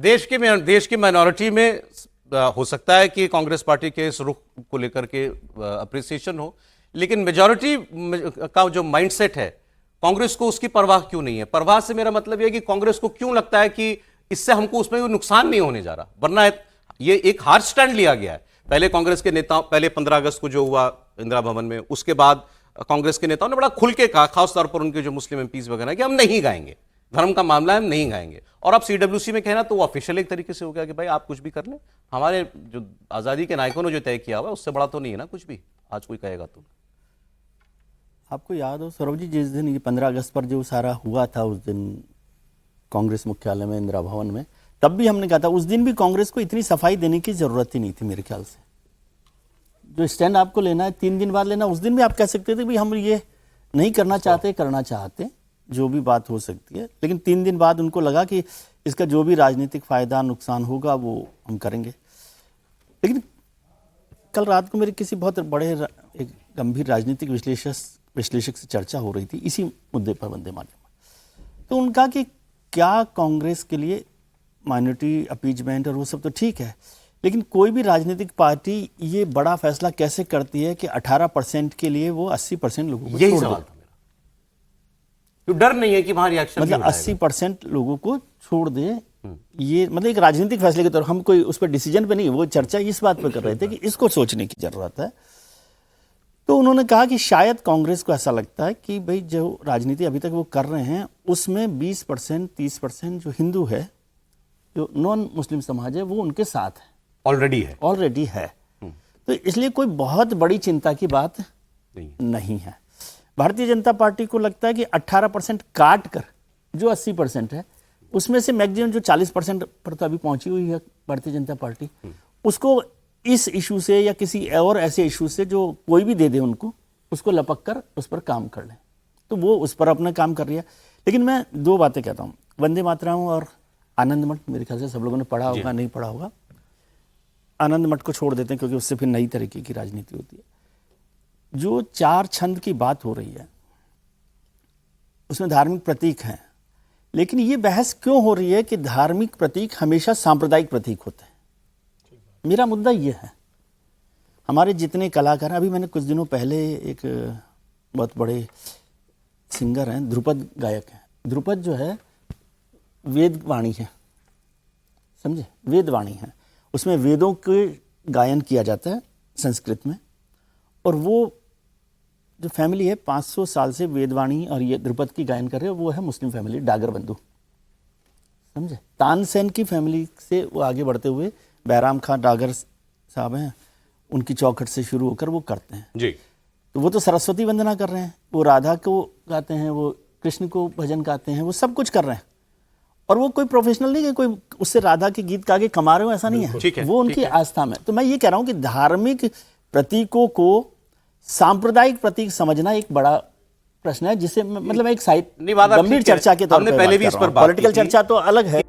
देश की माइनॉरिटी में हो सकता है कि कांग्रेस पार्टी के इस रुख को लेकर के अप्रिसिएशन हो, लेकिन मेजॉरिटी का जो माइंडसेट है, कांग्रेस को उसकी परवाह क्यों नहीं है? परवाह से मेरा मतलब यह है कि कांग्रेस को क्यों लगता है कि इससे हमको उसमें कोई नुकसान नहीं होने जा रहा, वरना ये एक हार्ड स्टैंड लिया गया है। पहले कांग्रेस के नेताओं, पहले 15 अगस्त को जो हुआ इंदिरा भवन में, उसके बाद कांग्रेस के नेताओं ने बड़ा खुल के कहा, खासतौर पर उनके जो मुस्लिम एमपीज वगैरह, कि हम नहीं गाएंगे, धर्म का मामला है, हम नहीं गाएंगे। और अब सीडब्ल्यूसी में कहना तो वो ऑफिशियल एक तरीके से हो गया कि भाई आप कुछ भी कर लें, हमारे जो आज़ादी के नायकों ने जो तय किया हुआ उससे बड़ा तो नहीं है ना कुछ भी, आज कोई कहेगा तो। आपको याद हो सौरभ जी, जिस दिन ये 15 अगस्त पर जो सारा हुआ था, उस दिन कांग्रेस मुख्यालय में, इंदिरा भवन में, तब भी हमने कहा था उस दिन भी कांग्रेस को इतनी सफाई देने की जरूरत ही नहीं थी। मेरे ख्याल से जो स्टैंड आपको लेना है 3 दिन बाद लेना, उस दिन भी आप कह सकते थे भाई हम ये नहीं करना चाहते, करना चाहते, जो भी बात हो सकती है, लेकिन 3 दिन बाद उनको लगा कि इसका जो भी राजनीतिक फायदा नुकसान होगा वो हम करेंगे। लेकिन कल रात को मेरे किसी बहुत बड़े एक गंभीर राजनीतिक विश्लेषक से चर्चा हो रही थी इसी मुद्दे पर, वंदे मातरम। तो उनका कि क्या कांग्रेस के लिए माइनॉरिटी अपीजमेंट और वो सब तो ठीक है, लेकिन कोई भी राजनीतिक पार्टी ये बड़ा फैसला कैसे करती है कि 18% के लिए वो 80% लोगों को यही छोड़ सवाल दे? था मेरा, तो डर नहीं है कि वहां रिएक्शन मतलब 80% लोगों को छोड़ दे, ये मतलब एक राजनीतिक फैसले के तौर, हम कोई उस पर डिसीजन पे नहीं, वो चर्चा इस बात पर कर रहे थे कि इसको सोचने की जरूरत है। तो उन्होंने कहा कि शायद कांग्रेस को ऐसा लगता है कि भाई जो राजनीति अभी तक वो कर रहे हैं उसमें 20% 30% जो हिंदू है, जो नॉन मुस्लिम समाज है, वो उनके साथ है, ऑलरेडी है। तो इसलिए कोई बहुत बड़ी चिंता की बात नहीं है। भारतीय जनता पार्टी को लगता है कि 18% काट कर जो 80% है, उसमें से मैक्सिमम जो 40% पर तो अभी पहुंची हुई है भारतीय जनता पार्टी, उसको इस इशू से या किसी और ऐसे इशू से जो कोई भी दे दे उनको, उसको लपक कर उस पर काम कर लें, तो वो उस पर अपना काम कर रही है। लेकिन मैं 2 बातें कहता हूँ, वंदे मातरम और आनंद मठ, मेरे ख्याल से सब लोगों ने पढ़ा होगा, नहीं पढ़ा होगा। आनंद मठ को छोड़ देते हैं क्योंकि उससे फिर नई तरीके की राजनीति होती है। जो 4 छंद की बात हो रही है उसमें धार्मिक प्रतीक हैं, लेकिन ये बहस क्यों हो रही है कि धार्मिक प्रतीक हमेशा सांप्रदायिक प्रतीक होते हैं? मेरा मुद्दा ये है, हमारे जितने कलाकार हैं, अभी मैंने कुछ दिनों पहले एक बहुत बड़े सिंगर हैं, ध्रुपद गायक हैं, ध्रुपद जो है वेद वाणी है, समझे, वेद वाणी है, उसमें वेदों के गायन किया जाता है संस्कृत में, और वो जो फैमिली है 500 साल से वेदवाणी और ये ध्रुपद की गायन कर रहे हो, वो है मुस्लिम फैमिली, डागर बंधु, समझे, तानसेन की फैमिली से वो आगे बढ़ते हुए बैराम खां डागर साहब हैं, उनकी चौखट से शुरू होकर वो करते हैं जी। तो वो तो सरस्वती वंदना कर रहे हैं, वो राधा को गाते हैं, वो कृष्ण को भजन गाते हैं, वो सब कुछ कर रहे हैं, और वो कोई प्रोफेशनल नहीं है, कोई उससे राधा के गीत गा के कमा रहे हो, ऐसा नहीं है, वो उनकी आस्था में। तो मैं ये कह रहा हूं कि धार्मिक प्रतीकों को सांप्रदायिक प्रतीक समझना एक बड़ा प्रश्न है, जिसे मतलब एक साइड गंभीर चर्चा के तौर पर, पहले भी इस पर पॉलिटिकल चर्चा तो अलग है।